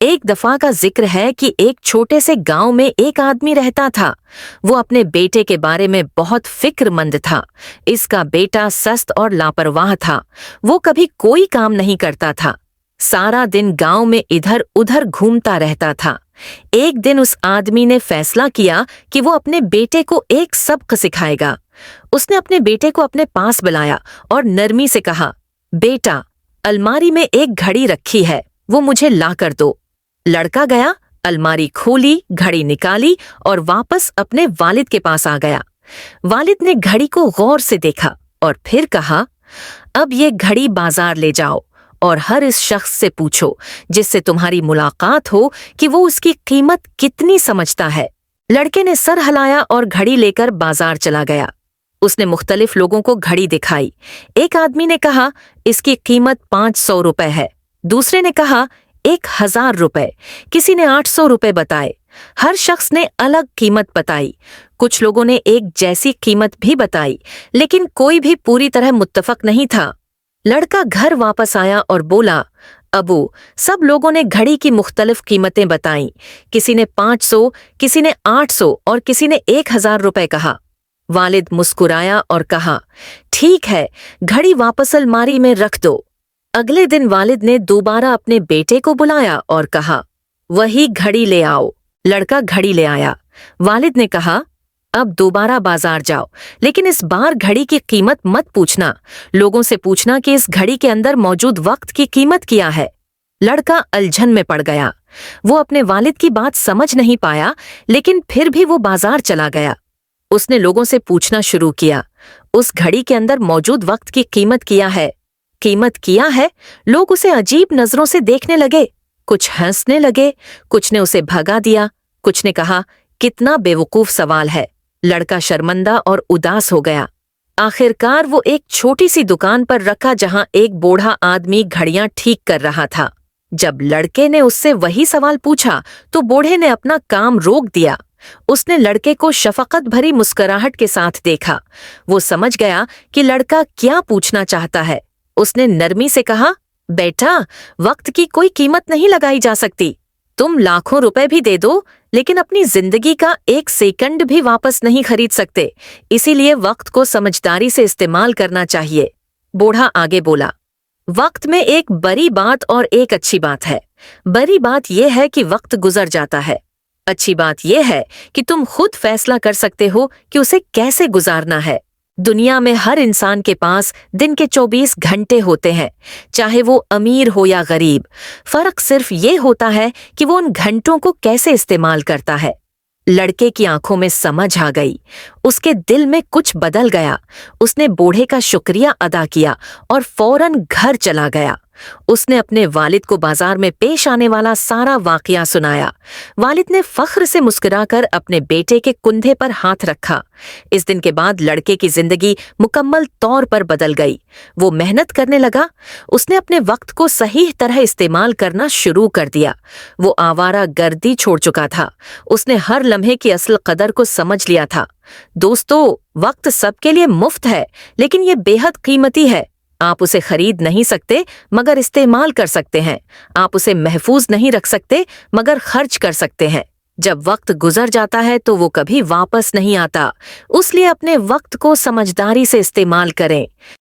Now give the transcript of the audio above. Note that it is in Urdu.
ایک دفعہ کا ذکر ہے کہ ایک چھوٹے سے گاؤں میں ایک آدمی رہتا تھا۔ وہ اپنے بیٹے کے بارے میں بہت فکر مند تھا۔ اس کا بیٹا سست اور لاپرواہ تھا۔ وہ کبھی کوئی کام نہیں کرتا تھا۔ سارا دن گاؤں میں ادھر ادھر گھومتا رہتا تھا۔ ایک دن اس آدمی نے فیصلہ کیا کہ وہ اپنے بیٹے کو ایک سبق سکھائے گا۔ اس نے اپنے بیٹے کو اپنے پاس بلایا اور نرمی سے کہا، بیٹا، الماری میں ایک گھڑی رکھی ہے، وہ مجھے لا کر دو۔ لڑکا گیا، الماری کھولی، گھڑی نکالی اور واپس اپنے والد کے پاس آ گیا۔ والد نے گھڑی کو غور سے دیکھا اور پھر کہا، اب یہ گھڑی بازار لے جاؤ اور ہر اس شخص سے پوچھو جس سے تمہاری ملاقات ہو کہ وہ اس کی قیمت کتنی سمجھتا ہے۔ لڑکے نے سر ہلایا اور گھڑی لے کر بازار چلا گیا۔ اس نے مختلف لوگوں کو گھڑی دکھائی۔ ایک آدمی نے کہا، اس کی قیمت 500 روپے ہے۔ دوسرے نے کہا 1000 روپے، کسی نے 800 روپے بتائے۔ ہر شخص نے الگ قیمت بتائی۔ کچھ لوگوں نے ایک جیسی قیمت بھی بتائی، لیکن کوئی بھی پوری طرح متفق نہیں تھا۔ لڑکا گھر واپس آیا اور بولا، ابو، سب لوگوں نے گھڑی کی مختلف قیمتیں بتائیں۔ کسی نے 500، کسی نے 800 اور کسی نے 1000 روپے کہا۔ والد مسکرایا اور کہا، ٹھیک ہے، گھڑی واپس الماری میں رکھ دو۔ اگلے دن والد نے دوبارہ اپنے بیٹے کو بلایا اور کہا، وہی گھڑی لے آؤ۔ لڑکا گھڑی لے آیا۔ والد نے کہا، اب دوبارہ بازار جاؤ، لیکن اس بار گھڑی کی قیمت مت پوچھنا۔ لوگوں سے پوچھنا کہ اس گھڑی کے اندر موجود وقت کی قیمت کیا ہے۔ لڑکا الجھن میں پڑ گیا۔ وہ اپنے والد کی بات سمجھ نہیں پایا، لیکن پھر بھی وہ بازار چلا گیا۔ اس نے لوگوں سے پوچھنا شروع کیا، اس گھڑی کے اندر موجود وقت کی قیمت کیا ہے؟ قیمت کیا ہے؟ لوگ اسے عجیب نظروں سے دیکھنے لگے۔ کچھ ہنسنے لگے، کچھ نے اسے بھگا دیا، کچھ نے کہا، کتنا بے وقوف سوال ہے۔ لڑکا شرمندہ اور اداس ہو گیا۔ آخرکار وہ ایک چھوٹی سی دکان پر رکھا جہاں ایک بوڑھا آدمی گھڑیاں ٹھیک کر رہا تھا۔ جب لڑکے نے اس سے وہی سوال پوچھا تو بوڑھے نے اپنا کام روک دیا۔ اس نے لڑکے کو شفقت بھری مسکراہٹ کے ساتھ دیکھا۔ وہ سمجھ گیا کہ لڑکا کیا پوچھنا چاہتا ہے۔ اس نے نرمی سے کہا، بیٹا، وقت کی کوئی قیمت نہیں لگائی جا سکتی۔ تم لاکھوں روپے بھی دے دو، لیکن اپنی زندگی کا 1 سیکنڈ بھی واپس نہیں خرید سکتے۔ اسی لیے وقت کو سمجھداری سے استعمال کرنا چاہیے۔ بوڑھا آگے بولا، وقت میں ایک بری بات اور ایک اچھی بات ہے۔ بری بات یہ ہے کہ وقت گزر جاتا ہے۔ اچھی بات یہ ہے کہ تم خود فیصلہ کر سکتے ہو کہ اسے کیسے گزارنا ہے۔ دنیا میں ہر انسان کے پاس دن کے 24 گھنٹے ہوتے ہیں، چاہے وہ امیر ہو یا غریب۔ فرق صرف یہ ہوتا ہے کہ وہ ان گھنٹوں کو کیسے استعمال کرتا ہے۔ لڑکے کی آنکھوں میں سمجھ آ گئی۔ اس کے دل میں کچھ بدل گیا۔ اس نے بوڑھے کا شکریہ ادا کیا اور فوراً گھر چلا گیا۔ اس نے اپنے والد کو بازار میں پیش آنے والا سارا واقعہ سنایا۔ والد نے فخر سے مسکرا کر اپنے بیٹے کے کندھے پر ہاتھ رکھا۔ اس دن کے بعد لڑکے کی زندگی مکمل طور پر بدل گئی۔ وہ محنت کرنے لگا۔ اس نے اپنے وقت کو صحیح طرح استعمال کرنا شروع کر دیا۔ وہ آوارہ گردی چھوڑ چکا تھا۔ اس نے ہر لمحے کی اصل قدر کو سمجھ لیا تھا۔ دوستو، وقت سب کے لیے مفت ہے، لیکن یہ بے حد قیمتی ہے۔ آپ اسے خرید نہیں سکتے مگر استعمال کر سکتے ہیں۔ آپ اسے محفوظ نہیں رکھ سکتے مگر خرچ کر سکتے ہیں۔ جب وقت گزر جاتا ہے تو وہ کبھی واپس نہیں آتا۔ اس لیے اپنے وقت کو سمجھداری سے استعمال کریں۔